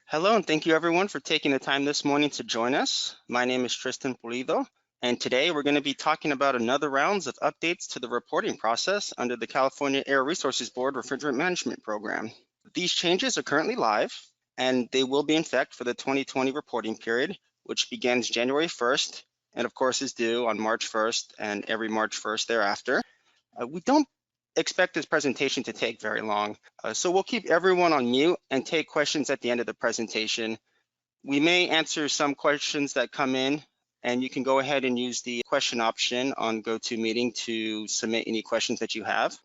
Hello, and thank you everyone for taking the time this morning to join us. My name is Tristan Pulido, and today we're going to be talking about another rounds of updates to the reporting process under the California Air Resources Board Refrigerant Management Program. These changes are currently live, and they will be in effect for the 2020 reporting period, which begins January 1st, and of course is due on March 1st and every March 1st thereafter. We don't expect this presentation to take very long, so we'll keep everyone on mute and take questions at the end of the presentation. We may answer some questions that come in, and you can go ahead and use the question option on GoToMeeting to submit any questions that you have.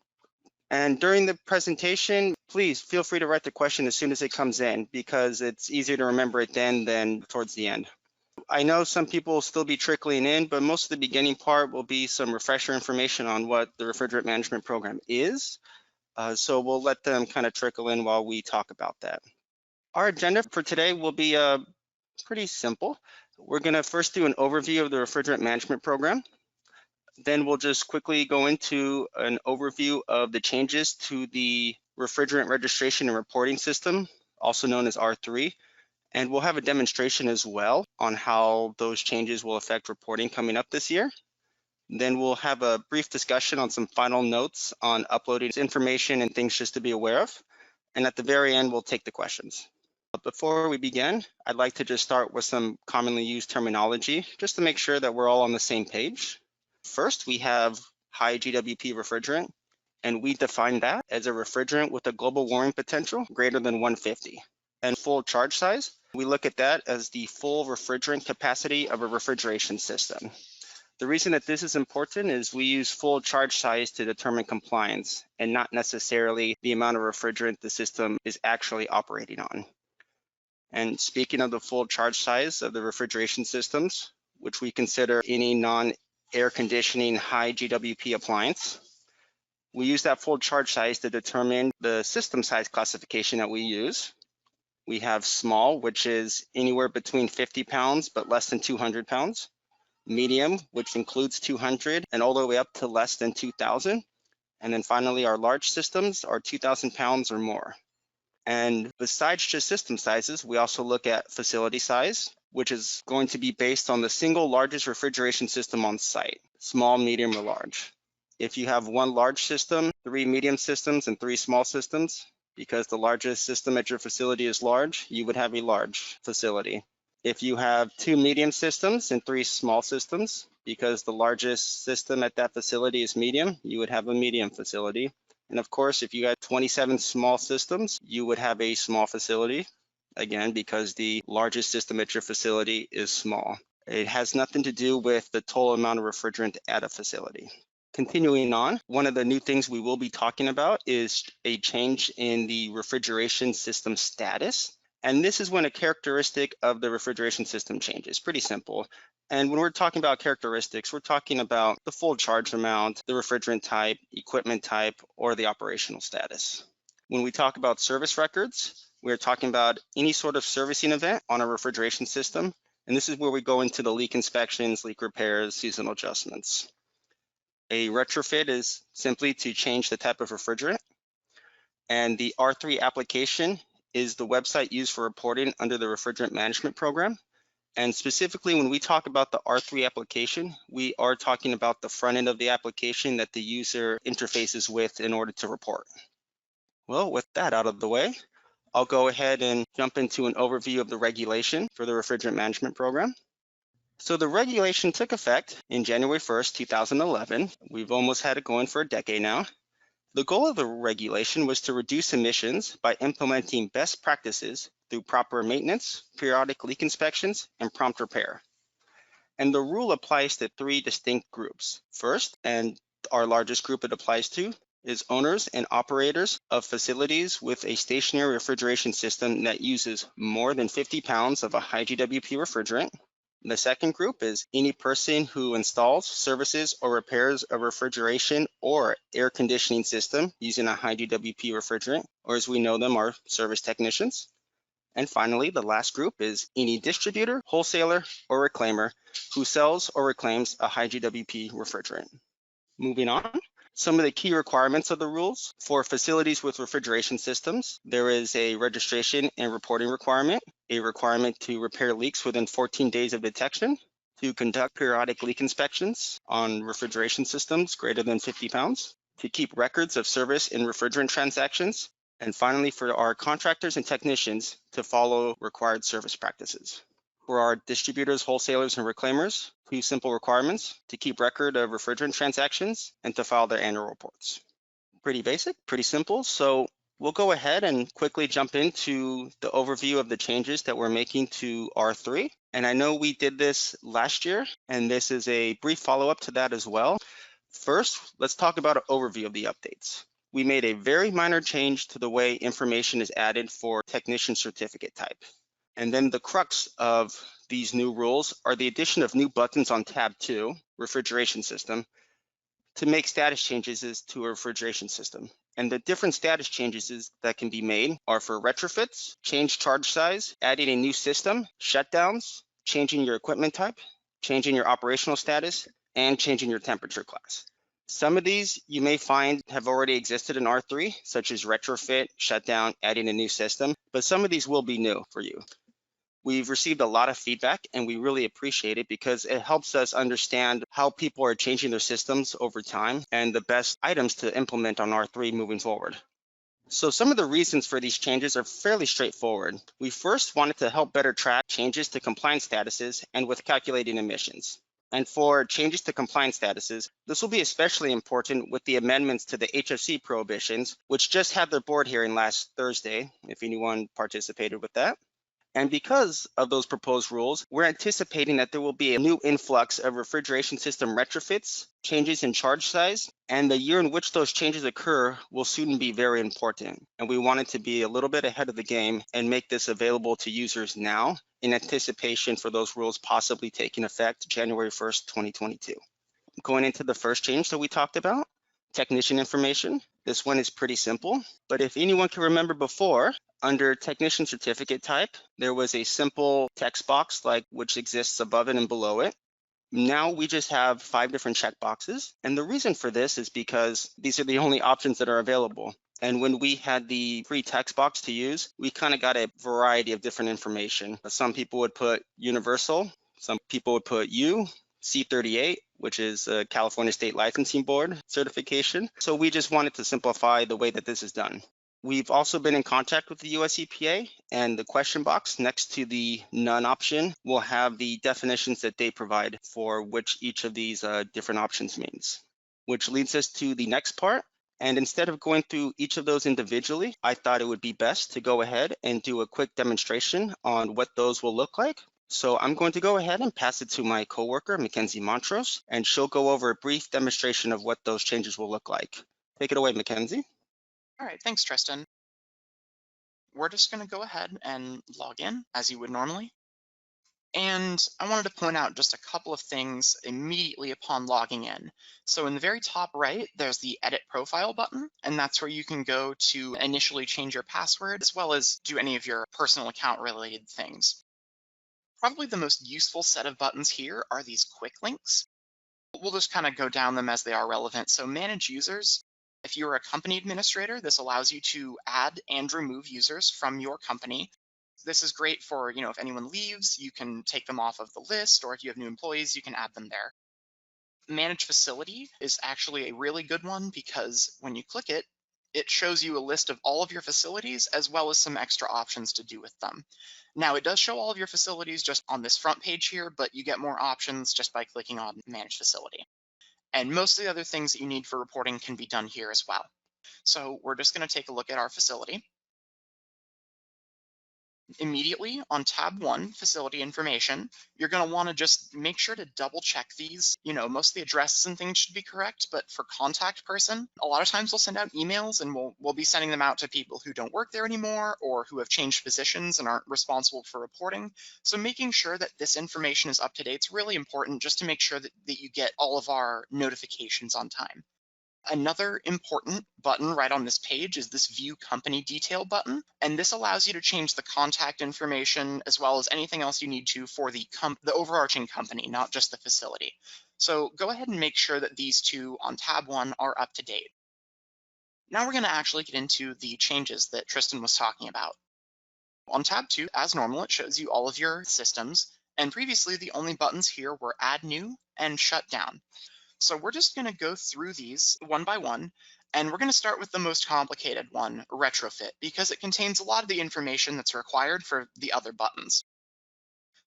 And during the presentation, please feel free to write the question as soon as it comes in, because it's easier to remember it then than towards the end. I know some people will still be trickling in, but most of the beginning part will be some refresher information on what the refrigerant management program is. So we'll let them kind of trickle in while we talk about that. Our agenda for today will be pretty simple. We're going to first do an overview of the refrigerant management program. Then we'll just quickly go into an overview of the changes to the refrigerant registration and reporting system, also known as R3. And we'll have a demonstration as well on how those changes will affect reporting coming up this year. Then we'll have a brief discussion on some final notes on uploading information and things just to be aware of. And at the very end, we'll take the questions. But before we begin, I'd like to just start with some commonly used terminology, just to make sure that we're all on the same page. First, we have high GWP refrigerant, and we define that as a refrigerant with a global warming potential greater than 150. And full charge size, we look at that as the full refrigerant capacity of a refrigeration system. The reason that this is important is we use full charge size to determine compliance and not necessarily the amount of refrigerant the system is actually operating on. And speaking of the full charge size of the refrigeration systems, which we consider any non-air conditioning high GWP appliance, we use that full charge size to determine the system size classification that we use. We have small, which is anywhere between 50 pounds but less than 200 pounds. Medium, which includes 200 and all the way up to less than 2,000. And then finally, our large systems are 2,000 pounds or more. And besides just system sizes, we also look at facility size, which is going to be based on the single largest refrigeration system on site, small, medium, or large. If you have one large system, 3 medium systems, and 3 small systems, because the largest system at your facility is large, you would have a large facility. If you have 2 medium systems and 3 small systems, because the largest system at that facility is medium, you would have a medium facility. And of course, if you had 27 small systems, you would have a small facility, again, because the largest system at your facility is small. It has nothing to do with the total amount of refrigerant at a facility. Continuing on, one of the new things we will be talking about is a change in the refrigeration system status. And this is when a characteristic of the refrigeration system changes. Pretty simple. And when we're talking about characteristics, we're talking about the full charge amount, the refrigerant type, equipment type, or the operational status. When we talk about service records, we're talking about any sort of servicing event on a refrigeration system. And this is where we go into the leak inspections, leak repairs, seasonal adjustments. A retrofit is simply to change the type of refrigerant. And the R3 application is the website used for reporting under the refrigerant management program. And specifically, when we talk about the R3 application, we are talking about the front end of the application that the user interfaces with in order to report. Well, with that out of the way, I'll go ahead and jump into an overview of the regulation for the refrigerant management program. So the regulation took effect in January 1st, 2011. We've almost had it going for a decade now. The goal of the regulation was to reduce emissions by implementing best practices through proper maintenance, periodic leak inspections, and prompt repair. And the rule applies to 3 distinct groups. First, and our largest group it applies to, is owners and operators of facilities with a stationary refrigeration system that uses more than 50 pounds of a high GWP refrigerant. The second group is any person who installs, services, or repairs a refrigeration or air conditioning system using a high GWP refrigerant, or as we know them, are service technicians. And finally, the last group is any distributor, wholesaler, or reclaimer who sells or reclaims a high GWP refrigerant. Moving on, some of the key requirements of the rules. For facilities with refrigeration systems, there is a registration and reporting requirement. a requirement to repair leaks within 14 days of detection, to conduct periodic leak inspections on refrigeration systems greater than 50 pounds, to keep records of service and refrigerant transactions, and finally, for our contractors and technicians to follow required service practices. For our distributors, wholesalers, and reclaimers, 2 simple requirements: to keep record of refrigerant transactions and to file their annual reports. Pretty basic, pretty simple. So we'll go ahead and quickly jump into the overview of the changes that we're making to R3. And I know we did this last year, and this is a brief follow-up to that as well. First, let's talk about an overview of the updates. We made a very minor change to the way information is added for technician certificate type. And then the crux of these new rules are the addition of new buttons on tab 2, refrigeration system, to make status changes to a refrigeration system. And the different status changes that can be made are for retrofits, change charge size, adding a new system, shutdowns, changing your equipment type, changing your operational status, and changing your temperature class. Some of these you may find have already existed in R3, such as retrofit, shutdown, adding a new system, but some of these will be new for you. We've received a lot of feedback and we really appreciate it because it helps us understand how people are changing their systems over time and the best items to implement on R3 moving forward. So some of the reasons for these changes are fairly straightforward. We first wanted to help better track changes to compliance statuses and with calculating emissions. And for changes to compliance statuses, this will be especially important with the amendments to the HFC prohibitions, which just had their board hearing last Thursday, if anyone participated with that. And because of those proposed rules, we're anticipating that there will be a new influx of refrigeration system retrofits, changes in charge size, and the year in which those changes occur will soon be very important. And we wanted to be a little bit ahead of the game and make this available to users now in anticipation for those rules possibly taking effect January 1st, 2022. Going into the first change that we talked about, technician information. This one is pretty simple, but if anyone can remember before, under technician certificate type, there was a simple text box like which exists above it and below it. Now we just have 5 different checkboxes, and the reason for this is because these are the only options that are available. And when we had the free text box to use, we kind of got a variety of different information. Some people would put universal, some people would put U, C38, which is a California State Licensing Board certification. So we just wanted to simplify the way that this is done. We've also been in contact with the US EPA, and the question box next to the none option will have the definitions that they provide for which each of these different options means. Which leads us to the next part. And instead of going through each of those individually, I thought it would be best to go ahead and do a quick demonstration on what those will look like. So I'm going to go ahead and pass it to my coworker, Mackenzie Montrose, and she'll go over a brief demonstration of what those changes will look like. Take it away, Mackenzie. All right, thanks, Tristan. We're just going to go ahead and log in as you would normally. And I wanted to point out just a couple of things immediately upon logging in. So in the very top right, there's the Edit Profile button, and that's where you can go to initially change your password as well as do any of your personal account related things. Probably the most useful set of buttons here are these quick links. We'll just kind of go down them as they are relevant. So Manage Users. If you're a company administrator, this allows you to add and remove users from your company. This is great for, if anyone leaves, you can take them off of the list, or if you have new employees, you can add them there. Manage Facility is actually a really good one because when you click it, it shows you a list of all of your facilities as well as some extra options to do with them. Now, it does show all of your facilities just on this front page here, but you get more options just by clicking on Manage Facility. And most of the other things that you need for reporting can be done here as well. So we're just going to take a look at our facility. Immediately on tab 1, facility information, you're going to want to just make sure to double check these. Most of the addresses and things should be correct, but for contact person, a lot of times we'll send out emails and we'll be sending them out to people who don't work there anymore or who have changed positions and aren't responsible for reporting. So making sure that this information is up to date is really important just to make sure that you get all of our notifications on time. Another important button right on this page is this View Company Detail button, and this allows you to change the contact information as well as anything else you need to for the overarching company, not just the facility. So go ahead and make sure that these two on tab 1 are up to date. Now we're going to actually get into the changes that Tristan was talking about. On tab 2, as normal, it shows you all of your systems. And previously, the only buttons here were Add New and Shut Down. So we're just going to go through these one by one, and we're going to start with the most complicated one, Retrofit, because it contains a lot of the information that's required for the other buttons.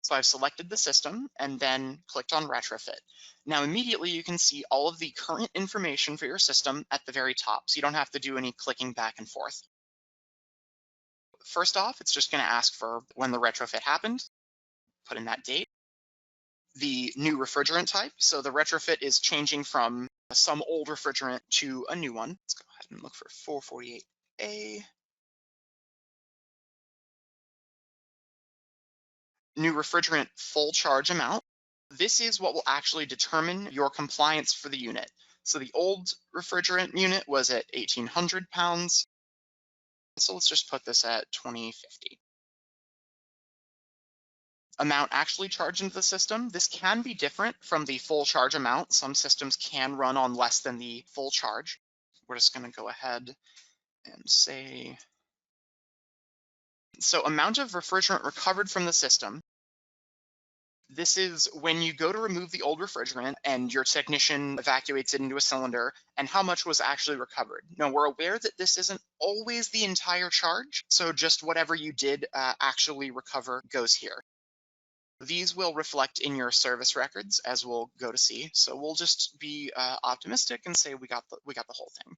So I've selected the system and then clicked on Retrofit. Now immediately you can see all of the current information for your system at the very top, so you don't have to do any clicking back and forth. First off, it's just going to ask for when the retrofit happened, put in that date, the new refrigerant type. So the retrofit is changing from some old refrigerant to a new one. Let's go ahead and look for 448A. New refrigerant full charge amount. This is what will actually determine your compliance for the unit. So the old refrigerant unit was at 1,800 pounds. So let's just put this at 2,050. Amount actually charged into the system. This can be different from the full charge amount. Some systems can run on less than the full charge. We're just going to go ahead and say, so amount of refrigerant recovered from the system. This is when you go to remove the old refrigerant and your technician evacuates it into a cylinder, and how much was actually recovered. Now, we're aware that this isn't always the entire charge, so just whatever you did actually recover goes here. These will reflect in your service records, as we'll go to see. So we'll just be optimistic and say we got the whole thing.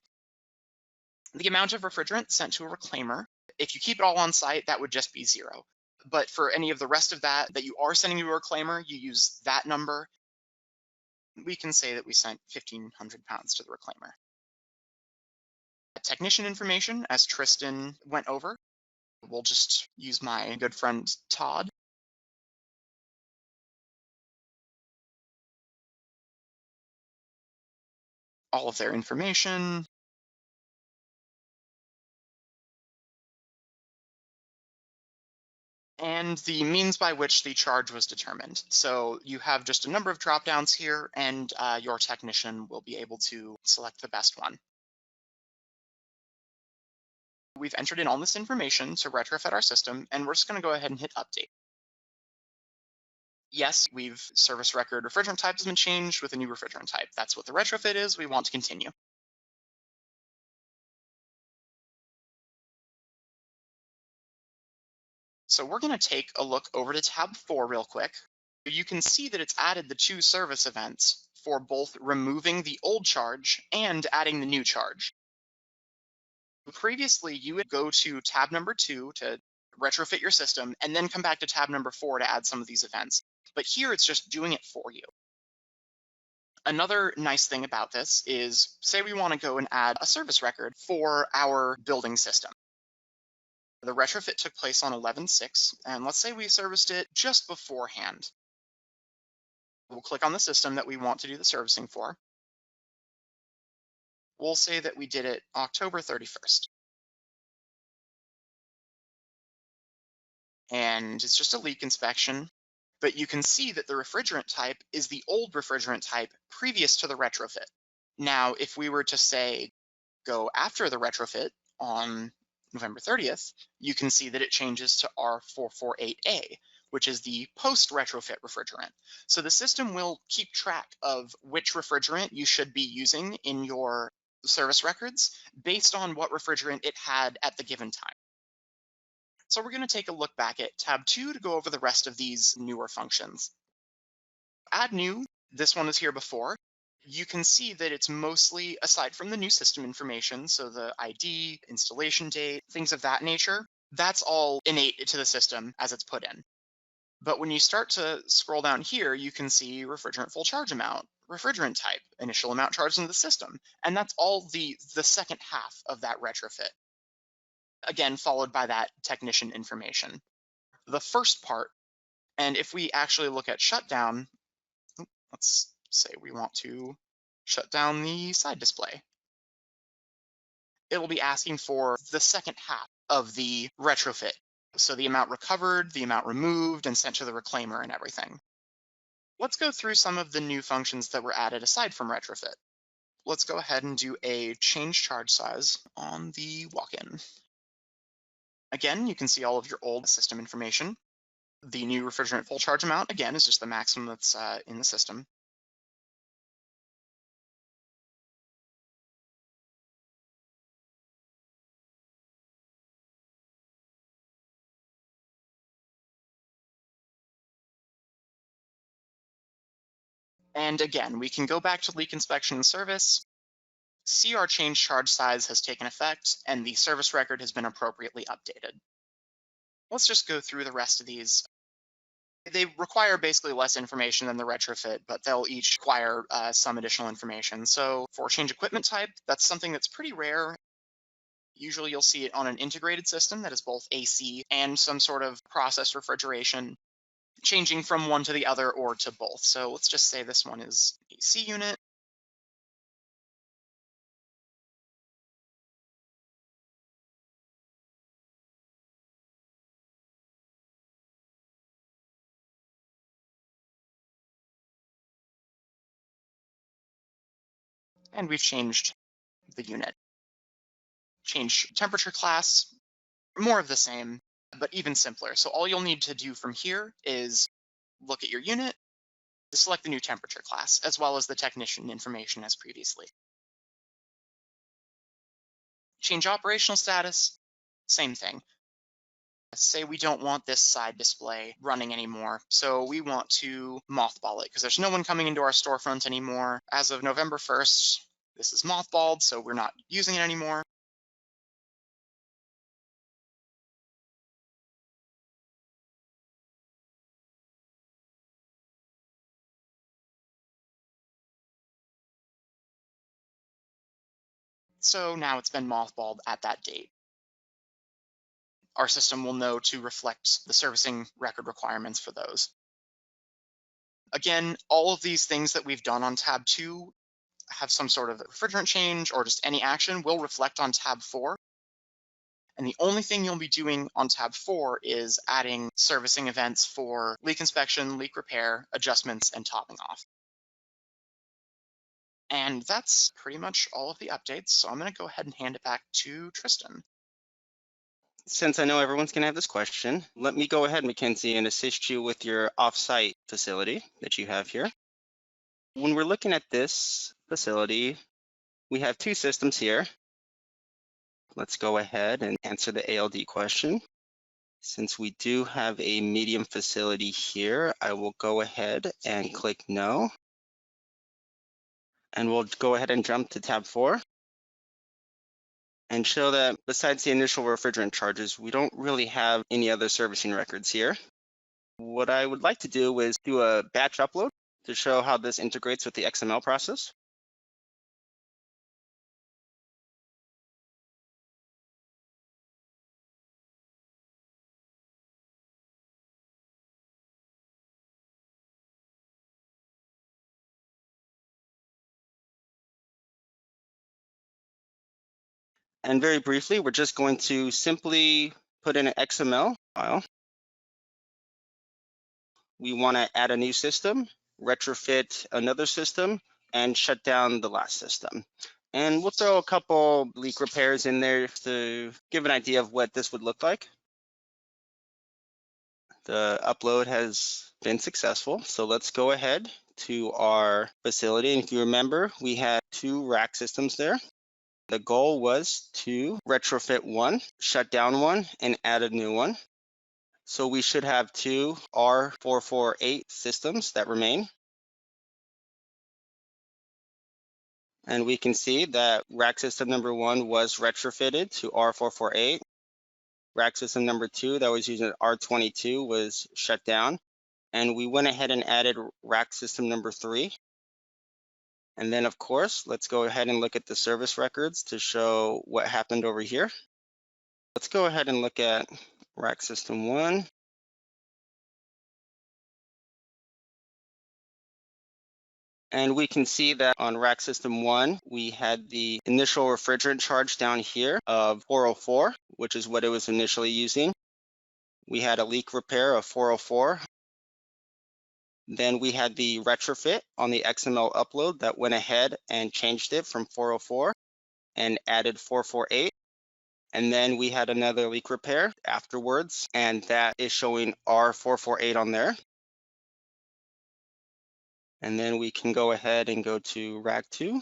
The amount of refrigerant sent to a reclaimer, if you keep it all on site, that would just be 0. But for any of the rest of that you are sending to a reclaimer, you use that number. We can say that we sent 1,500 pounds to the reclaimer. Technician information, as Tristan went over, we'll just use my good friend Todd. All of their information. And the means by which the charge was determined. So you have just a number of drop-downs here, and your technician will be able to select the best one. We've entered in all this information to retrofit our system, and we're just going to go ahead and hit Update. Yes, service record refrigerant type has been changed with a new refrigerant type. That's what the retrofit is. We want to continue. So we're going to take a look over to tab 4 real quick. You can see that it's added the 2 service events for both removing the old charge and adding the new charge. Previously, you would go to tab number 2 to retrofit your system and then come back to tab number 4 to add some of these events. But here it's just doing it for you. Another nice thing about this is, say we want to go and add a service record for our building system. The retrofit took place on 11/6, and let's say we serviced it just beforehand. We'll click on the system that we want to do the servicing for. We'll say that we did it October 31st. And it's just a leak inspection, but you can see that the refrigerant type is the old refrigerant type previous to the retrofit. Now, if we were to say go after the retrofit on November 30th, you can see that it changes to R448A, which is the post-retrofit refrigerant. So the system will keep track of which refrigerant you should be using in your service records based on what refrigerant it had at the given time. So we're going to take a look back at tab 2 to go over the rest of these newer functions. Add new, this one was here before. You can see that it's mostly, aside from the new system information, so the ID, installation date, things of that nature, that's all innate to the system as it's put in. But when you start to scroll down here, you can see refrigerant full charge amount, refrigerant type, initial amount charged into the system, and that's all the second half of that retrofit. Again, followed by that technician information. The first part, and if we actually look at shutdown, let's say we want to shut down the side display. It will be asking for the second half of the retrofit. So the amount recovered, the amount removed and sent to the reclaimer and everything. Let's go through some of the new functions that were added aside from retrofit. Let's go ahead and do a change charge size on the walk-in. Again, you can see all of your old system information. The new refrigerant full charge amount, again, is just the maximum that's in the system. And again, we can go back to leak inspection and service, see our change charge size has taken effect, and the service record has been appropriately updated. Let's just go through the rest of these. They require basically less information than the retrofit, but they'll each require some additional information. So for change equipment type, that's something that's pretty rare. Usually you'll see it on an integrated system that is both AC and some sort of process refrigeration, changing from one to the other or to both. So let's just say this one is AC unit. And we've changed the unit. Change temperature class, more of the same, but even simpler. So all you'll need to do from here is look at your unit, select the new temperature class, as well as the technician information as previously. Change operational status, same thing. Say we don't want this side display running anymore, so we want to mothball it because there's no one coming into our storefront anymore. As of November 1st, this is mothballed, so we're not using it anymore. So now it's been mothballed at that date. Our system will know to reflect the servicing record requirements for those. Again, all of these things that we've done on tab 2 have some sort of refrigerant change or just any action will reflect on tab 4. And the only thing you'll be doing on tab 4 is adding servicing events for leak inspection, leak repair, adjustments, and topping off. And that's pretty much all of the updates. So I'm going to go ahead and hand it back to Tristan. Since I know everyone's going to have this question, let me go ahead, Mackenzie, and assist you with your offsite facility that you have here. When we're looking at this facility, we have two systems here. Let's go ahead and answer the ALD question. Since we do have a medium facility here, I will go ahead and click no. And we'll go ahead and jump to tab 4 and show that besides the initial refrigerant charges, we don't really have any other servicing records here. What I would like to do is do a batch upload to show how this integrates with the XML process. And very briefly, we're just going to simply put in an XML file. We want to add a new system, retrofit another system, and shut down the last system. And we'll throw a couple leak repairs in there to give an idea of what this would look like. The upload has been successful. So let's go ahead to our facility. And if you remember, we had two rack systems there. The goal was to retrofit one, shut down one, and add a new one. So we should have two R448 systems that remain. And we can see that rack system number 1 was retrofitted to R448. Rack system number 2 that was using R22 was shut down. And we went ahead and added rack system number 3. And then of course, let's go ahead and look at the service records to show what happened over here. Let's go ahead and look at rack system 1. And we can see that on rack system 1, we had the initial refrigerant charge down here of 404, which is what it was initially using. We had a leak repair of 404. Then we had the retrofit on the XML upload that went ahead and changed it from 404 and added 448. And then we had another leak repair afterwards, and that is showing R448 on there. And then we can go ahead and go to rack 2.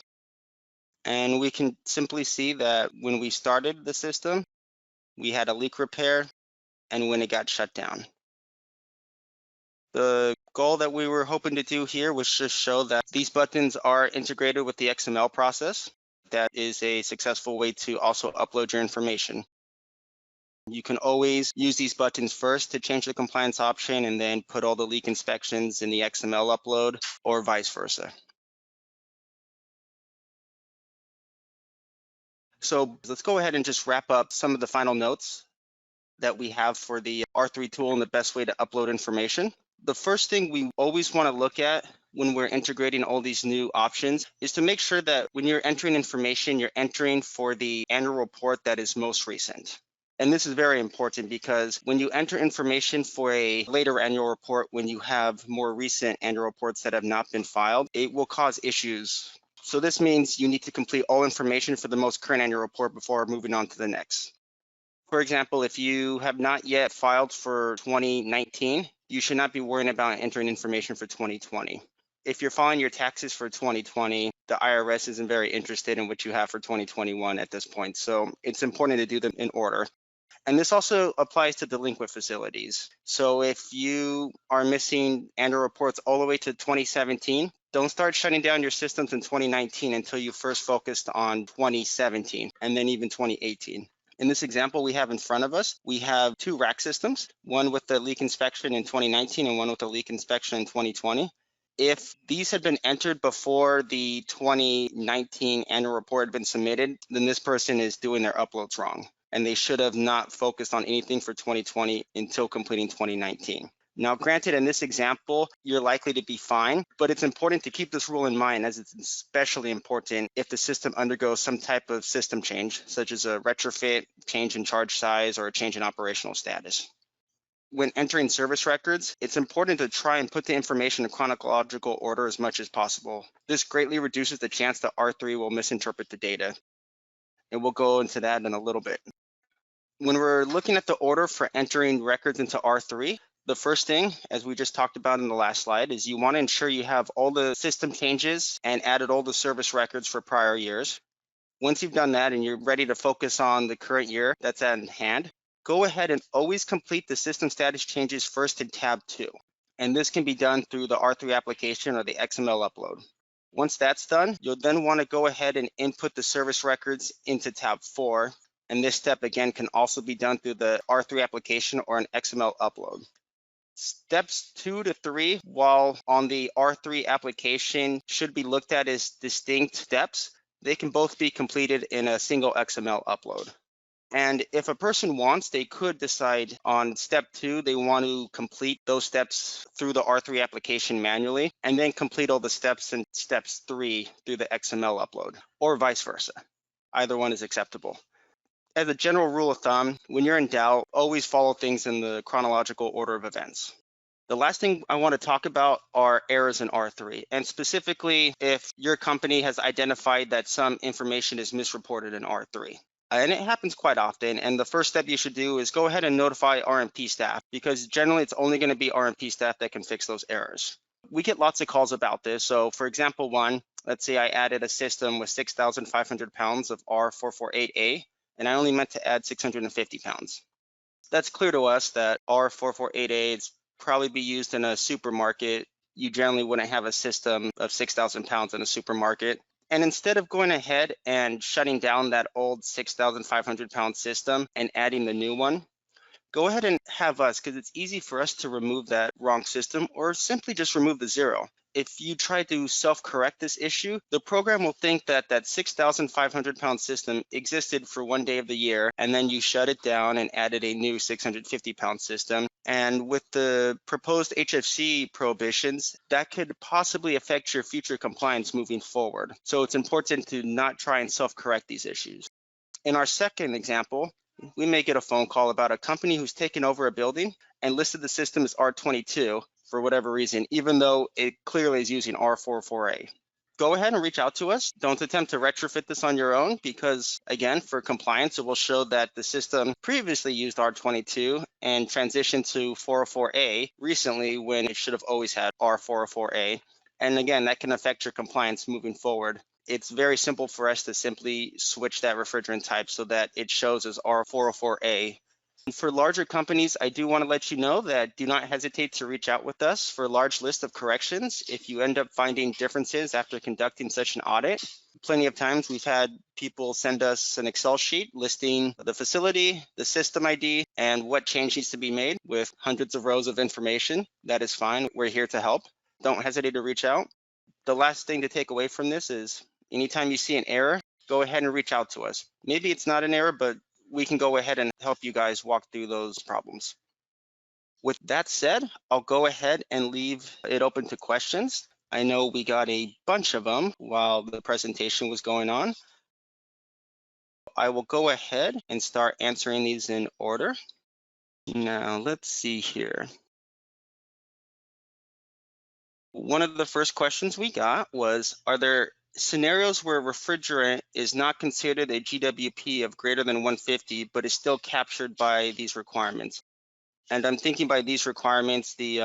And we can simply see that when we started the system, we had a leak repair and when it got shut down. The goal that we were hoping to do here was just show that these buttons are integrated with the XML process. That is a successful way to also upload your information. You can always use these buttons first to change the compliance option and then put all the leak inspections in the XML upload, or vice versa. So let's go ahead and just wrap up some of the final notes that we have for the R3 tool and the best way to upload information. The first thing we always want to look at when we're integrating all these new options is to make sure that when you're entering information, you're entering for the annual report that is most recent. And this is very important because when you enter information for a later annual report, when you have more recent annual reports that have not been filed, it will cause issues. So this means you need to complete all information for the most current annual report before moving on to the next. For example, if you have not yet filed for 2019, you should not be worrying about entering information for 2020. If you're filing your taxes for 2020, the IRS isn't very interested in what you have for 2021 at this point. So it's important to do them in order. And this also applies to delinquent facilities. So if you are missing annual reports all the way to 2017, don't start shutting down your systems in 2019 until you first focused on 2017 and then even 2018. In this example we have in front of us, we have two rack systems, one with the leak inspection in 2019 and one with the leak inspection in 2020. If these had been entered before the 2019 annual report had been submitted, then this person is doing their uploads wrong, and they should have not focused on anything for 2020 until completing 2019. Now, granted, in this example, you're likely to be fine, but it's important to keep this rule in mind as it's especially important if the system undergoes some type of system change, such as a retrofit, change in charge size, or a change in operational status. When entering service records, it's important to try and put the information in chronological order as much as possible. This greatly reduces the chance that R3 will misinterpret the data, and we'll go into that in a little bit. When we're looking at the order for entering records into R3, the first thing, as we just talked about in the last slide, is you want to ensure you have all the system changes and added all the service records for prior years. Once you've done that and you're ready to focus on the current year that's at hand, go ahead and always complete the system status changes first in tab 2. And this can be done through the R3 application or the XML upload. Once that's done, you'll then want to go ahead and input the service records into tab 4. And this step again can also be done through the R3 application or an XML upload. Steps 2 to 3, while on the R3 application, should be looked at as distinct steps. They can both be completed in a single XML upload. And if a person wants, they could decide on step 2, they want to complete those steps through the R3 application manually, and then complete all the steps in steps 3 through the XML upload, or vice versa. Either one is acceptable. As a general rule of thumb, when you're in doubt, always follow things in the chronological order of events. The last thing I want to talk about are errors in R3, and specifically if your company has identified that some information is misreported in R3. And it happens quite often, and the first step you should do is go ahead and notify RMP staff, because generally it's only going to be RMP staff that can fix those errors. We get lots of calls about this. So for example, let's say I added a system with 6,500 pounds of R448A, and I only meant to add 650 pounds. That's clear to us that R448A is probably be used in a supermarket. You generally wouldn't have a system of 6,000 pounds in a supermarket. And instead of going ahead and shutting down that old 6,500 pound system and adding the new one, go ahead and have us, because it's easy for us to remove that wrong system or simply just remove the 0. If you try to self-correct this issue, the program will think that that 6,500 pound system existed for one day of the year, and then you shut it down and added a new 650 pound system. And with the proposed HFC prohibitions, that could possibly affect your future compliance moving forward. So it's important to not try and self-correct these issues. In our second example, we may get a phone call about a company who's taken over a building and listed the system as R22 for whatever reason, even though it clearly is using R44A. go ahead and reach out to us. Don't attempt to retrofit this on your own because, again, for compliance, it will show that the system previously used R22 and transitioned to 404A recently when it should have always had R404A. And again, that can affect your compliance moving forward. It's very simple for us to simply switch that refrigerant type so that it shows as R404A. For larger companies, I do want to let you know that do not hesitate to reach out with us for a large list of corrections if you end up finding differences after conducting such an audit. Plenty of times we've had people send us an Excel sheet listing the facility, the system ID, and what change needs to be made with hundreds of rows of information. That is fine. We're here to help. Don't hesitate to reach out. The last thing to take away from this is anytime you see an error, go ahead and reach out to us. Maybe it's not an error, but we can go ahead and help you guys walk through those problems. With that said, I'll go ahead and leave it open to questions. I know we got a bunch of them while the presentation was going on. I will go ahead and start answering these in order. Now, let's see here. One of the first questions we got was, are there scenarios where refrigerant is not considered a GWP of greater than 150, but is still captured by these requirements? And I'm thinking by these requirements, the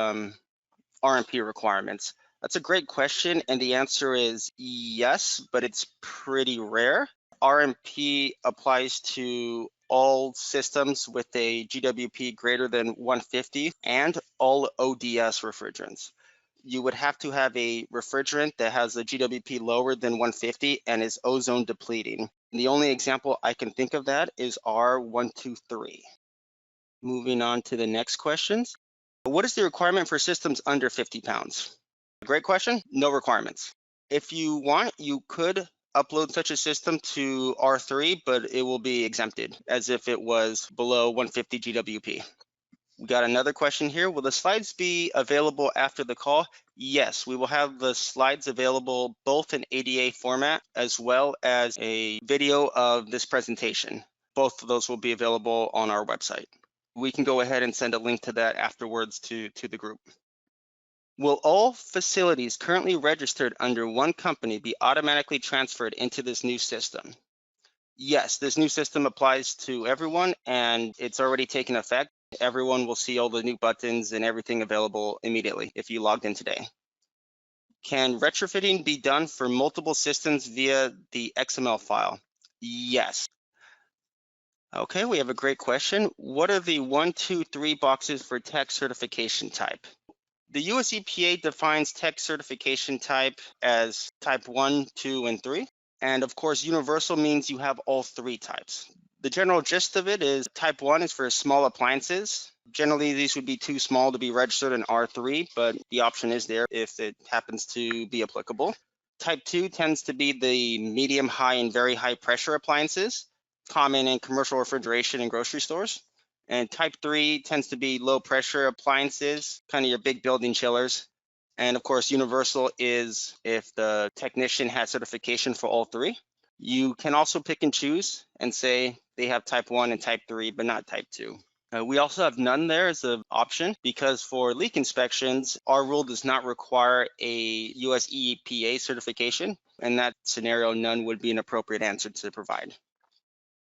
RMP requirements. That's a great question, and the answer is yes, but it's pretty rare. RMP applies to all systems with a GWP greater than 150 and all ODS refrigerants. You would have to have a refrigerant that has a GWP lower than 150 and is ozone depleting. The only example I can think of that is R123. Moving on to the next questions. What is the requirement for systems under 50 pounds? Great question. No requirements. If you want, you could upload such a system to R3, but it will be exempted as if it was below 150 GWP. We got another question here. Will the slides be available after the call? Yes, we will have the slides available both in ADA format as well as a video of this presentation. Both of those will be available on our website. We can go ahead and send a link to that afterwards to the group. Will all facilities currently registered under one company be automatically transferred into this new system? Yes, this new system applies to everyone and it's already taken effect. Everyone will see all the new buttons and everything available immediately if you logged in today. Can retrofitting be done for multiple systems via the XML file? Yes. Okay, we have a great question. What are the 1, 2, 3 boxes for tech certification type? The US EPA defines tech certification type as type 1, 2, and 3. And of course, universal means you have all 3 types. The general gist of it is type 1 is for small appliances. Generally, these would be too small to be registered in R3, but the option is there if it happens to be applicable. Type 2 tends to be the medium, high, and very high pressure appliances, common in commercial refrigeration and grocery stores. And type 3 tends to be low pressure appliances, kind of your big building chillers. And of course, universal is if the technician has certification for all 3. You can also pick and choose and say they have type 1 and type 3, but not type 2. We also have none there as an option because for leak inspections, our rule does not require a US EPA certification. In that scenario, none would be an appropriate answer to provide.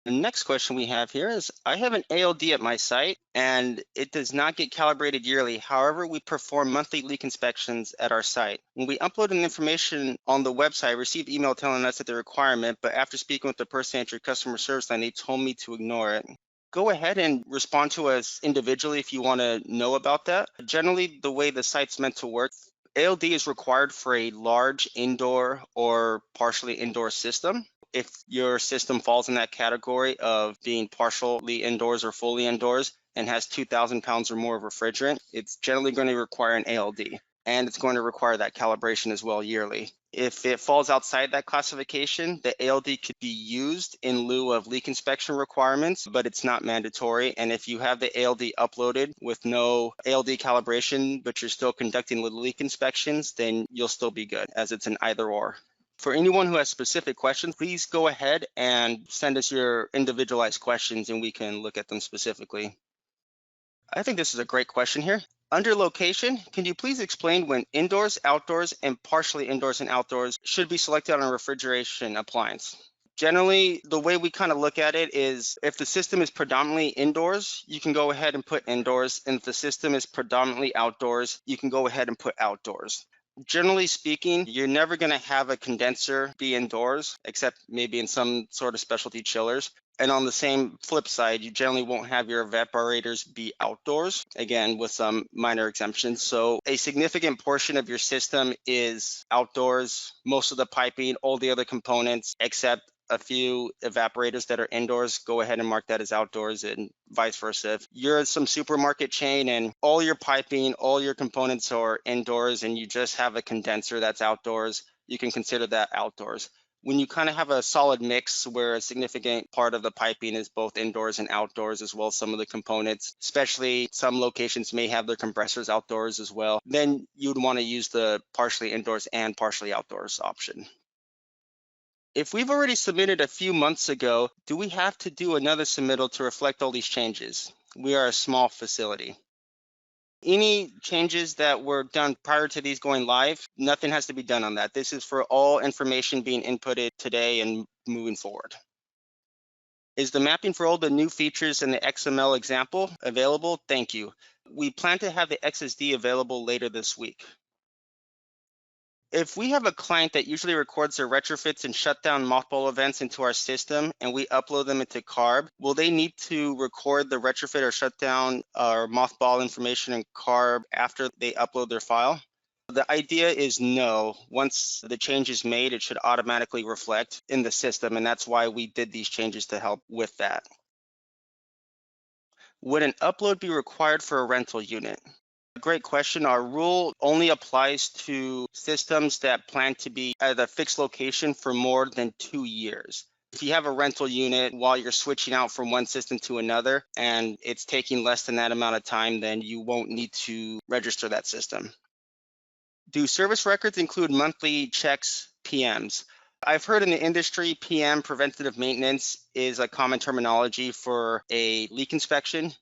The next question we have here is, I have an ALD at my site and it does not get calibrated yearly. However, we perform monthly leak inspections at our site. When we upload an information on the website, I received email telling us that the requirement, but after speaking with the person at your customer service line, they told me to ignore it. Go ahead and respond to us individually if you want to know about that. Generally, the way the site's meant to work, ALD is required for a large indoor or partially indoor system. If your system falls in that category of being partially indoors or fully indoors and has 2,000 pounds or more of refrigerant, it's generally going to require an ALD, and it's going to require that calibration as well yearly. If it falls outside that classification, the ALD could be used in lieu of leak inspection requirements, but it's not mandatory. And if you have the ALD uploaded with no ALD calibration, but you're still conducting leak inspections, then you'll still be good, as it's an either or. For anyone who has specific questions, please go ahead and send us your individualized questions and we can look at them specifically. I think this is a great question here. Under location, can you please explain when indoors, outdoors, and partially indoors and outdoors should be selected on a refrigeration appliance? Generally, the way we kind of look at it is if the system is predominantly indoors, you can go ahead and put indoors. And if the system is predominantly outdoors, you can go ahead and put outdoors. Generally speaking, you're never going to have a condenser be indoors, except maybe in some sort of specialty chillers. And on the same flip side, you generally won't have your evaporators be outdoors, again, with some minor exemptions. So a significant portion of your system is outdoors, most of the piping, all the other components, except a few evaporators that are indoors, go ahead and mark that as outdoors, and vice versa. If you're some supermarket chain and all your piping, all your components are indoors and you just have a condenser that's outdoors, you can consider that outdoors. When you kind of have a solid mix where a significant part of the piping is both indoors and outdoors, as well as some of the components, especially some locations may have their compressors outdoors as well, then you'd want to use the partially indoors and partially outdoors option. If we've already submitted a few months ago, do we have to do another submittal to reflect all these changes? We are a small facility. Any changes that were done prior to these going live, nothing has to be done on that. This is for all information being inputted today and moving forward. Is the mapping for all the new features in the XML example available? Thank you. We plan to have the XSD available later this week. If we have a client that usually records their retrofits and shutdown mothball events into our system and we upload them into CARB, will they need to record the retrofit or shutdown or mothball information in CARB after they upload their file? The idea is no. Once the change is made, it should automatically reflect in the system, and that's why we did these changes to help with that. Would an upload be required for a rental unit? Great question. Our rule only applies to systems that plan to be at a fixed location for more than 2 years. If you have a rental unit while you're switching out from one system to another and it's taking less than that amount of time, then you won't need to register that system. Do service records include monthly checks, PMs? I've heard in the industry, PM, preventative maintenance, is a common terminology for a leak inspection.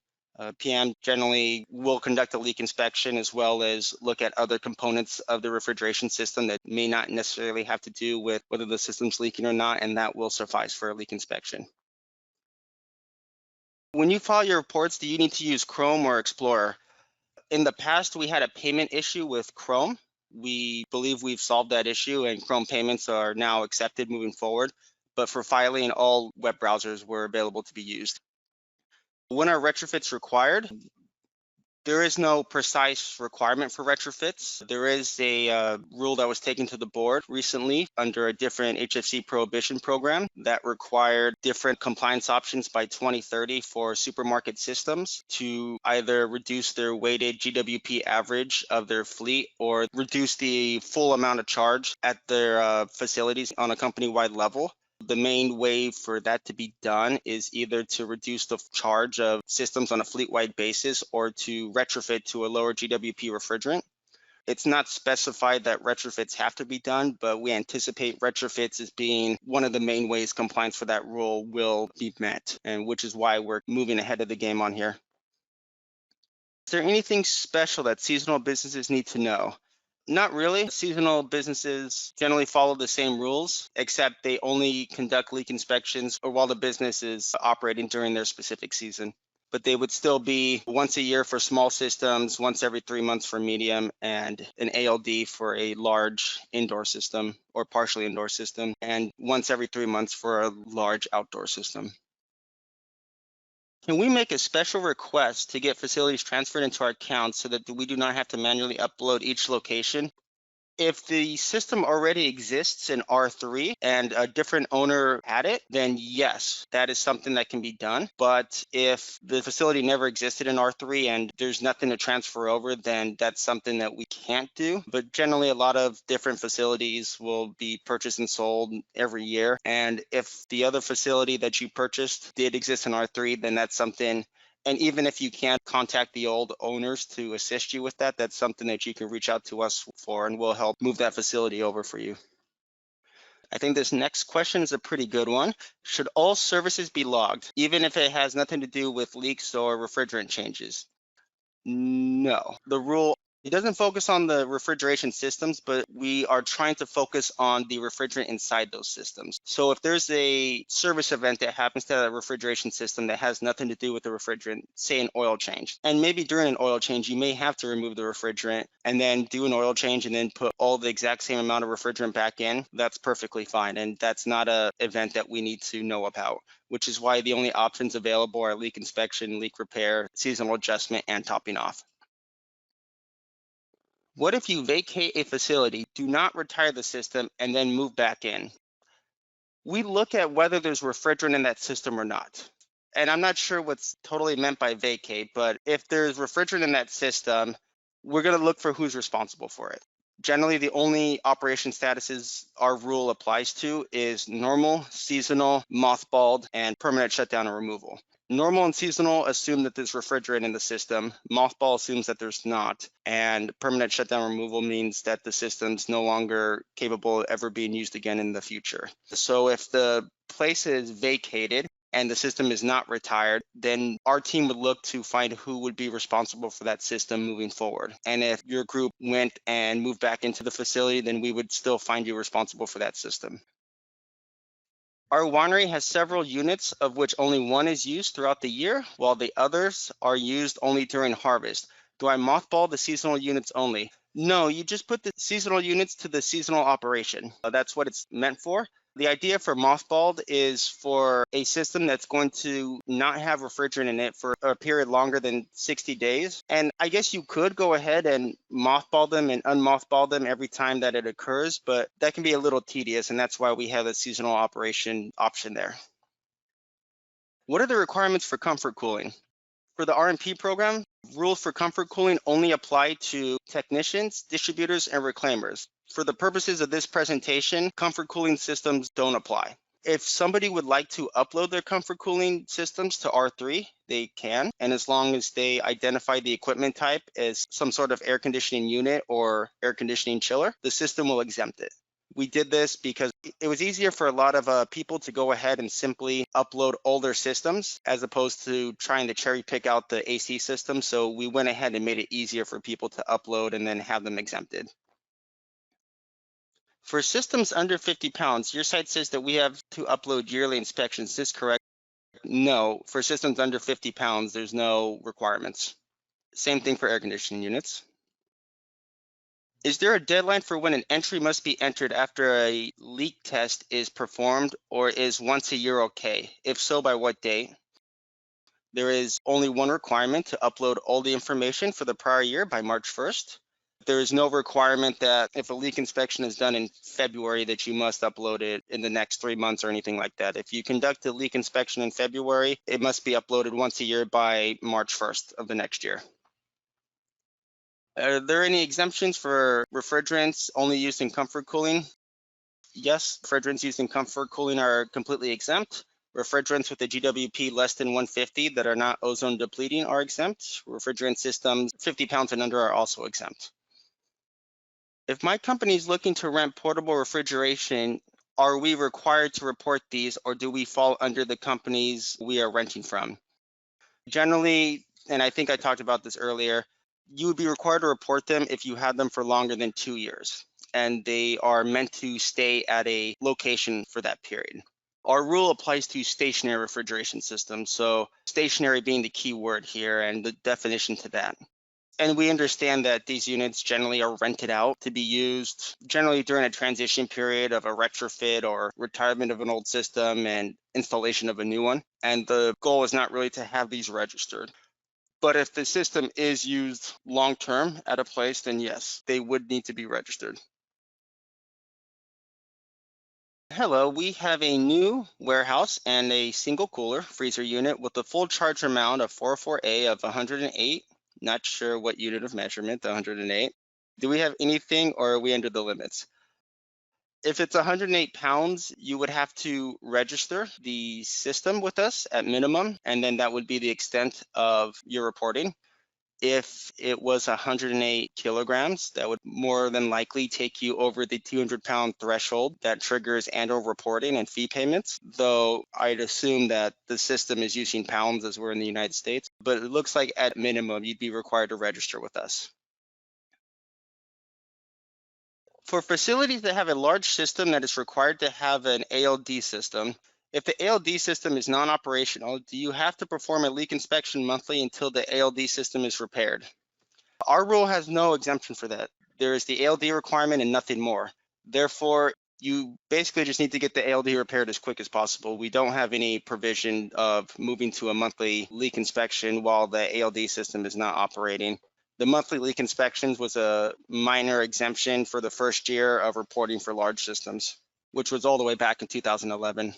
PM generally will conduct a leak inspection as well as look at other components of the refrigeration system that may not necessarily have to do with whether the system's leaking or not, and that will suffice for a leak inspection. When you file your reports, do you need to use Chrome or Explorer? In the past, we had a payment issue with Chrome. We believe we've solved that issue and Chrome payments are now accepted moving forward. But for filing, all web browsers were available to be used. When are retrofits required? There is no precise requirement for retrofits. There is a rule that was taken to the board recently under a different HFC prohibition program that required different compliance options by 2030 for supermarket systems to either reduce their weighted GWP average of their fleet or reduce the full amount of charge at their facilities on a company-wide level. The main way for that to be done is either to reduce the charge of systems on a fleet-wide basis or to retrofit to a lower GWP refrigerant. It's not specified that retrofits have to be done, but we anticipate retrofits as being one of the main ways compliance for that rule will be met, and which is why we're moving ahead of the game on here. Is there anything special that seasonal businesses need to know? Not really. Seasonal businesses generally follow the same rules, except they only conduct leak inspections or while the business is operating during their specific season. But they would still be once a year for small systems, once every 3 months for medium, and an ALD for a large indoor system or partially indoor system, and once every 3 months for a large outdoor system. Can we make a special request to get facilities transferred into our account so that we do not have to manually upload each location? If the system already exists in R3 and a different owner had it, then yes, that is something that can be done. But if the facility never existed in R3 and there's nothing to transfer over, then that's something that we can't do. But generally, a lot of different facilities will be purchased and sold every year. And if the other facility that you purchased did exist in R3, then that's something. And even if you can't contact the old owners to assist you with that, that's something that you can reach out to us for, and we'll help move that facility over for you. I think this next question is a pretty good one. Should all services be logged, even if it has nothing to do with leaks or refrigerant changes? No. The rule, it doesn't focus on the refrigeration systems, but we are trying to focus on the refrigerant inside those systems. So if there's a service event that happens to have a refrigeration system that has nothing to do with the refrigerant, say an oil change, and maybe during an oil change, you may have to remove the refrigerant and then do an oil change and then put all the exact same amount of refrigerant back in, that's perfectly fine. And that's not an event that we need to know about, which is why the only options available are leak inspection, leak repair, seasonal adjustment, and topping off. What if you vacate a facility, do not retire the system, and then move back in? We look at whether there's refrigerant in that system or not. And I'm not sure what's totally meant by vacate, but if there's refrigerant in that system, we're going to look for who's responsible for it. Generally, the only operation statuses our rule applies to is normal, seasonal, mothballed, and permanent shutdown and removal. Normal and seasonal assume that there's refrigerant in the system. Mothball assumes that there's not. And permanent shutdown removal means that the system's no longer capable of ever being used again in the future. So if the place is vacated and the system is not retired, then our team would look to find who would be responsible for that system moving forward. And if your group went and moved back into the facility, then we would still find you responsible for that system. Our winery has several units, of which only one is used throughout the year, while the others are used only during harvest. Do I mothball the seasonal units only? No, you just put the seasonal units to the seasonal operation. That's what it's meant for. The idea for mothballed is for a system that's going to not have refrigerant in it for a period longer than 60 days. And I guess you could go ahead and mothball them and unmothball them every time that it occurs, but that can be a little tedious, and that's why we have a seasonal operation option there. What are the requirements for comfort cooling? For the RMP program, rules for comfort cooling only apply to technicians, distributors, and reclaimers. For the purposes of this presentation, comfort cooling systems don't apply. If somebody would like to upload their comfort cooling systems to R3, they can, and as long as they identify the equipment type as some sort of air conditioning unit or air conditioning chiller, the system will exempt it. We did this because it was easier for a lot of people to go ahead and simply upload older systems as opposed to trying to cherry pick out the AC system. So we went ahead and made it easier for people to upload and then have them exempted. For systems under 50 pounds, your site says that we have to upload yearly inspections. Is this correct? No, for systems under 50 pounds, there's no requirements. Same thing for air conditioning units. Is there a deadline for when an entry must be entered after a leak test is performed, or is once a year okay? If so, by what date? There is only one requirement to upload all the information for the prior year by March 1st. There is no requirement that if a leak inspection is done in February that you must upload it in the next 3 months or anything like that. If you conduct a leak inspection in February, it must be uploaded once a year by March 1st of the next year. Are there any exemptions for refrigerants only used in comfort cooling? Yes, refrigerants used in comfort cooling are completely exempt. Refrigerants with a GWP less than 150 that are not ozone depleting are exempt. Refrigerant systems 50 pounds and under are also exempt. If my company is looking to rent portable refrigeration, are we required to report these, or do we fall under the companies we are renting from? Generally, and I think I talked about this earlier, you would be required to report them if you had them for longer than 2 years, and they are meant to stay at a location for that period. Our rule applies to stationary refrigeration systems, so stationary being the key word here and the definition to that. And we understand that these units generally are rented out to be used generally during a transition period of a retrofit or retirement of an old system and installation of a new one. And the goal is not really to have these registered. But if the system is used long-term at a place, then yes, they would need to be registered. Hello, we have a new warehouse and a single cooler freezer unit with a full charge amount of 404A of 108. Not sure what unit of measurement, the 108. Do we have anything or are we under the limits? If it's 108 pounds, you would have to register the system with us at minimum, and then that would be the extent of your reporting. If it was 108 kilograms, that would more than likely take you over the 200-pound threshold that triggers annual reporting and fee payments, though I'd assume that the system is using pounds as we're in the United States. But it looks like at minimum, you'd be required to register with us. For facilities that have a large system that is required to have an ALD system, if the ALD system is non-operational, do you have to perform a leak inspection monthly until the ALD system is repaired? Our rule has no exemption for that. There is the ALD requirement and nothing more. Therefore, you basically just need to get the ALD repaired as quick as possible. We don't have any provision of moving to a monthly leak inspection while the ALD system is not operating. The monthly leak inspections was a minor exemption for the first year of reporting for large systems, which was all the way back in 2011.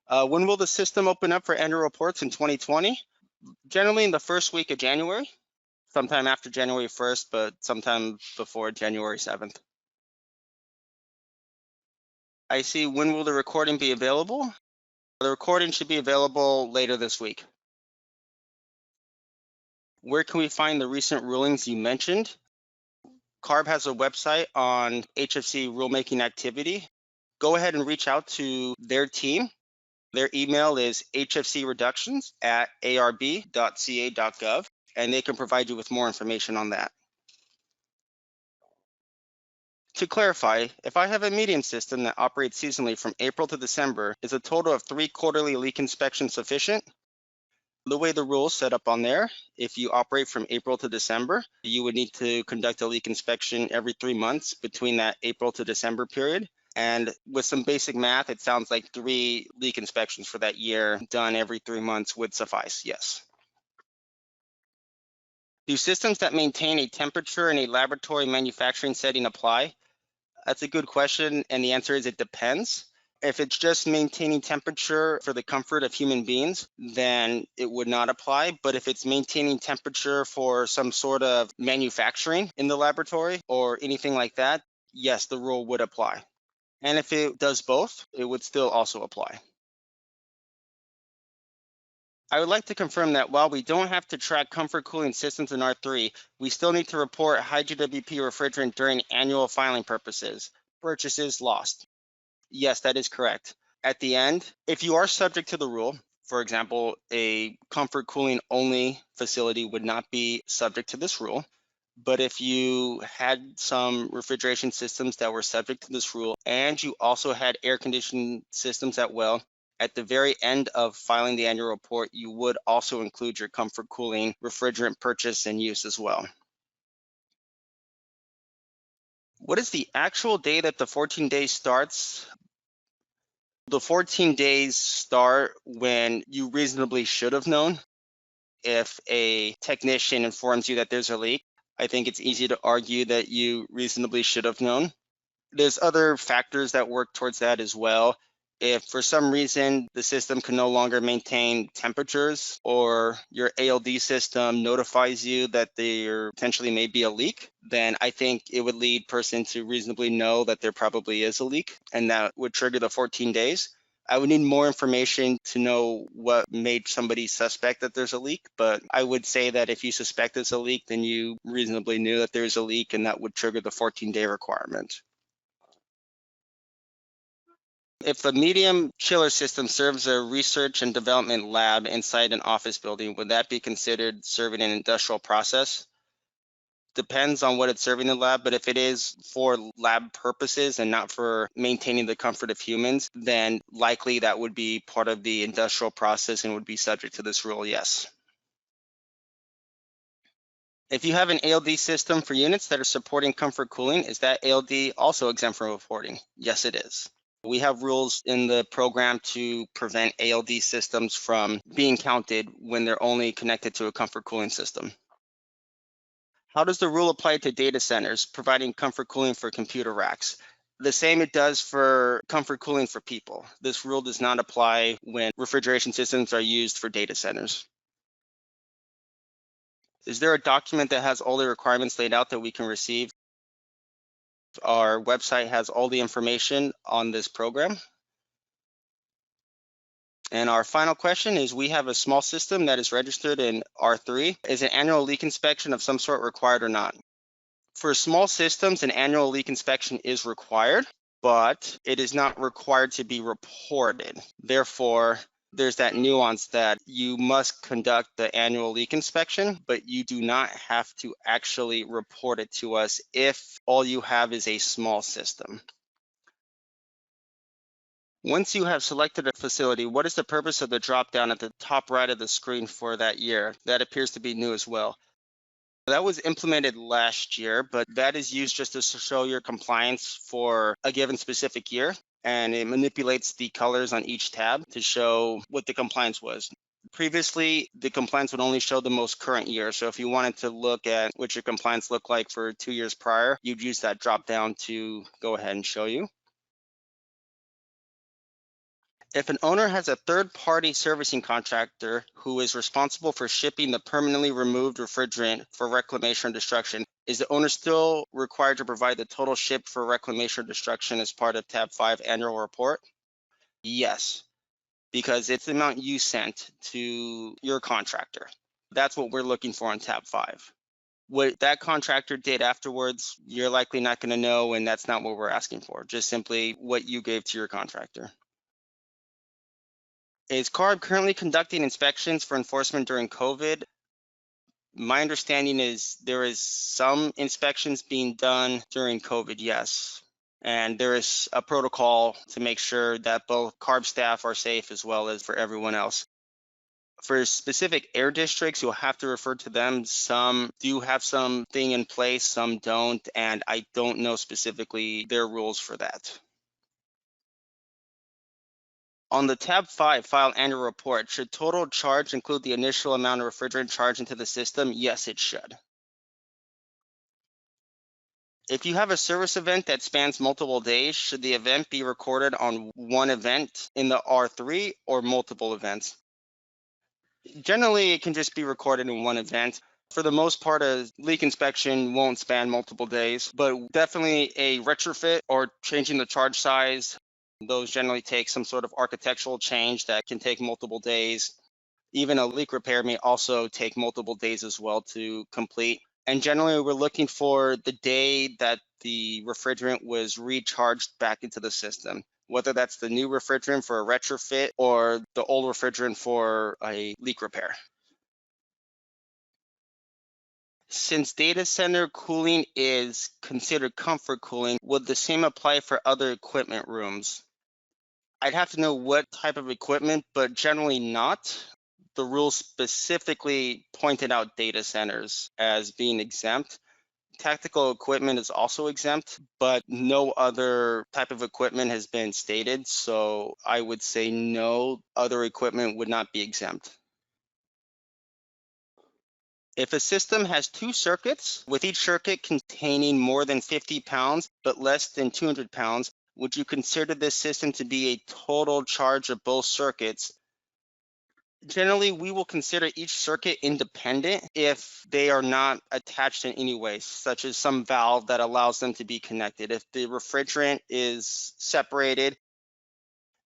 When will the system open up for annual reports in 2020? Generally in the first week of January. Sometime after January 1st, but sometime before January 7th. I see. When will the recording be available? The recording should be available later this week. Where can we find the recent rulings you mentioned? CARB has a website on HFC rulemaking activity. Go ahead and reach out to their team. Their email is hfcreductions@arb.ca.gov, and they can provide you with more information on that. To clarify, if I have a medium system that operates seasonally from April to December, is a total of 3 quarterly leak inspections sufficient? The way the rules set up on there, if you operate from April to December, you would need to conduct a leak inspection every 3 months between that April to December period. And with some basic math, it sounds like 3 leak inspections for that year done every 3 months would suffice, yes. Do systems that maintain a temperature in a laboratory manufacturing setting apply? That's a good question, and the answer is it depends. If it's just maintaining temperature for the comfort of human beings, then it would not apply. But if it's maintaining temperature for some sort of manufacturing in the laboratory or anything like that, yes, the rule would apply. And if it does both, it would still also apply. I would like to confirm that while we don't have to track comfort cooling systems in R3, we still need to report high GWP refrigerant during annual filing purposes. Purchases lost. Yes, that is correct. At the end, if you are subject to the rule, for example, a comfort cooling only facility would not be subject to this rule. But if you had some refrigeration systems that were subject to this rule and you also had air conditioning systems as well, at the very end of filing the annual report, you would also include your comfort cooling refrigerant purchase and use as well. What is the actual day that the 14 days starts? The 14 days start when you reasonably should have known. If a technician informs you that there's a leak, I think it's easy to argue that you reasonably should have known. There's other factors that work towards that as well. If for some reason the system can no longer maintain temperatures or your ALD system notifies you that there potentially may be a leak, then I think it would lead person to reasonably know that there probably is a leak, and that would trigger the 14 days. I would need more information to know what made somebody suspect that there's a leak, but I would say that if you suspect there's a leak, then you reasonably knew that there's a leak, and that would trigger the 14-day requirement. If the medium chiller system serves a research and development lab inside an office building, would that be considered serving an industrial process? Depends on what it's serving in the lab, but if it is for lab purposes and not for maintaining the comfort of humans, then likely that would be part of the industrial process and would be subject to this rule, yes. If you have an ALD system for units that are supporting comfort cooling, is that ALD also exempt from reporting? Yes, it is. We have rules in the program to prevent ALD systems from being counted when they're only connected to a comfort cooling system. How does the rule apply to data centers providing comfort cooling for computer racks? The same it does for comfort cooling for people. This rule does not apply when refrigeration systems are used for data centers. Is there a document that has all the requirements laid out that we can receive? Our website has all the information on this program. And our final question is, we have a small system that is registered in R3. Is an annual leak inspection of some sort required or not? For small systems, an annual leak inspection is required, but it is not required to be reported. Therefore, there's that nuance that you must conduct the annual leak inspection, but you do not have to actually report it to us if all you have is a small system. Once you have selected a facility, what is the purpose of the drop-down at the top right of the screen for that year? That appears to be new as well. That was implemented last year, but that is used just to show your compliance for a given specific year, and it manipulates the colors on each tab to show what the compliance was. Previously, the compliance would only show the most current year. So if you wanted to look at what your compliance looked like for 2 years prior, you'd use that drop down to go ahead and show you. If an owner has a third-party servicing contractor who is responsible for shipping the permanently removed refrigerant for reclamation or destruction, is the owner still required to provide the total shipped for reclamation or destruction as part of tab 5 annual report? Yes, because it's the amount you sent to your contractor. That's what we're looking for on tab 5. What that contractor did afterwards, you're likely not going to know, and that's not what we're asking for, just simply what you gave to your contractor. Is CARB currently conducting inspections for enforcement during COVID? My understanding is there is some inspections being done during COVID, yes. And there is a protocol to make sure that both CARB staff are safe as well as for everyone else. For specific air districts, you'll have to refer to them. Some do have something in place, some don't, and I don't know specifically their rules for that. On the tab 5 file annual report, should total charge include the initial amount of refrigerant charged into the system? Yes, it should. If you have a service event that spans multiple days, should the event be recorded on one event in the R3 or multiple events? Generally, it can just be recorded in one event. For the most part, a leak inspection won't span multiple days, but definitely a retrofit or changing the charge size, those generally take some sort of architectural change that can take multiple days. Even a leak repair may also take multiple days as well to complete. And generally, we're looking for the day that the refrigerant was recharged back into the system, whether that's the new refrigerant for a retrofit or the old refrigerant for a leak repair. Since data center cooling is considered comfort cooling, would the same apply for other equipment rooms? I'd have to know what type of equipment, but generally not. The rules specifically pointed out data centers as being exempt. Tactical equipment is also exempt, but no other type of equipment has been stated. So I would say no, other equipment would not be exempt. If a system has 2 circuits, with each circuit containing more than 50 pounds but less than 200 pounds, would you consider this system to be a total charge of both circuits? Generally, we will consider each circuit independent if they are not attached in any way, such as some valve that allows them to be connected. If the refrigerant is separated,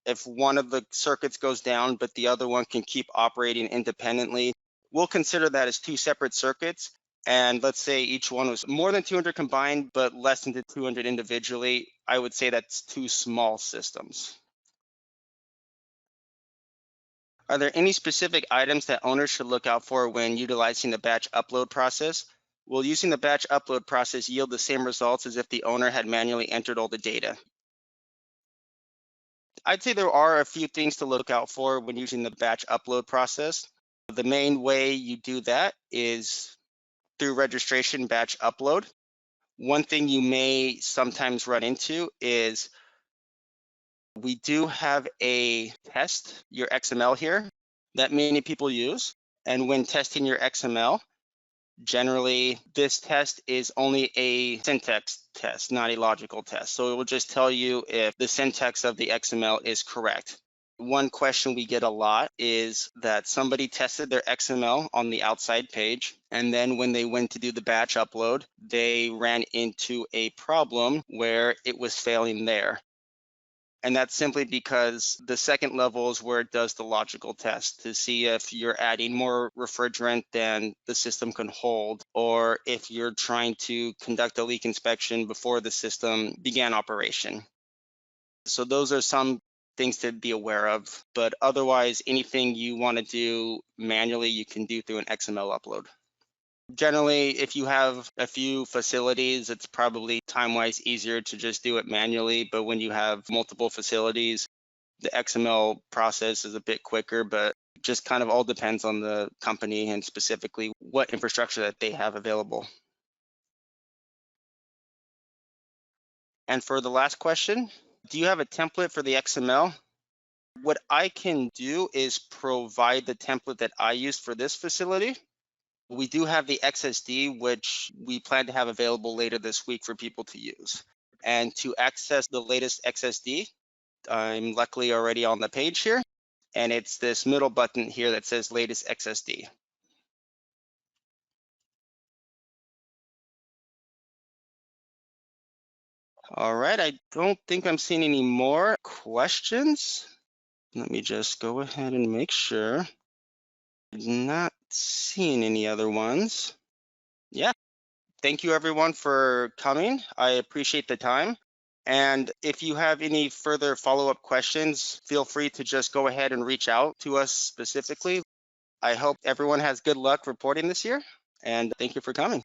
if one of the circuits goes down, but the other one can keep operating independently, we'll consider that as 2 separate circuits. And let's say each one was more than 200 combined, but less than 200 individually. I would say that's 2 small systems. Are there any specific items that owners should look out for when utilizing the batch upload process? Will using the batch upload process yield the same results as if the owner had manually entered all the data? I'd say there are a few things to look out for when using the batch upload process. The main way you do that is through registration batch upload. One thing you may sometimes run into is we do have a test, your XML here, that many people use. And when testing your XML, generally this test is only a syntax test, not a logical test. So it will just tell you if the syntax of the XML is correct. One question we get a lot is that somebody tested their XML on the outside page, and then when they went to do the batch upload, they ran into a problem where it was failing there. And that's simply because the second level is where it does the logical test to see if you're adding more refrigerant than the system can hold, or if you're trying to conduct a leak inspection before the system began operation. So those are some things to be aware of, but otherwise anything you want to do manually, you can do through an XML upload. Generally, if you have a few facilities, it's probably time-wise easier to just do it manually, but when you have multiple facilities, the XML process is a bit quicker, but just kind of all depends on the company and specifically what infrastructure that they have available. And for the last question, do you have a template for the XML? What I can do is provide the template that I used for this facility. We do have the XSD, which we plan to have available later this week for people to use. And to access the latest XSD, I'm luckily already on the page here, and it's this middle button here that says latest XSD. All right, I don't think I'm seeing any more questions. Let me just go ahead and make sure. Not seeing any other ones. Yeah, thank you everyone for coming. I appreciate the time. And if you have any further follow-up questions, feel free to just go ahead and reach out to us specifically. I hope everyone has good luck reporting this year, and thank you for coming.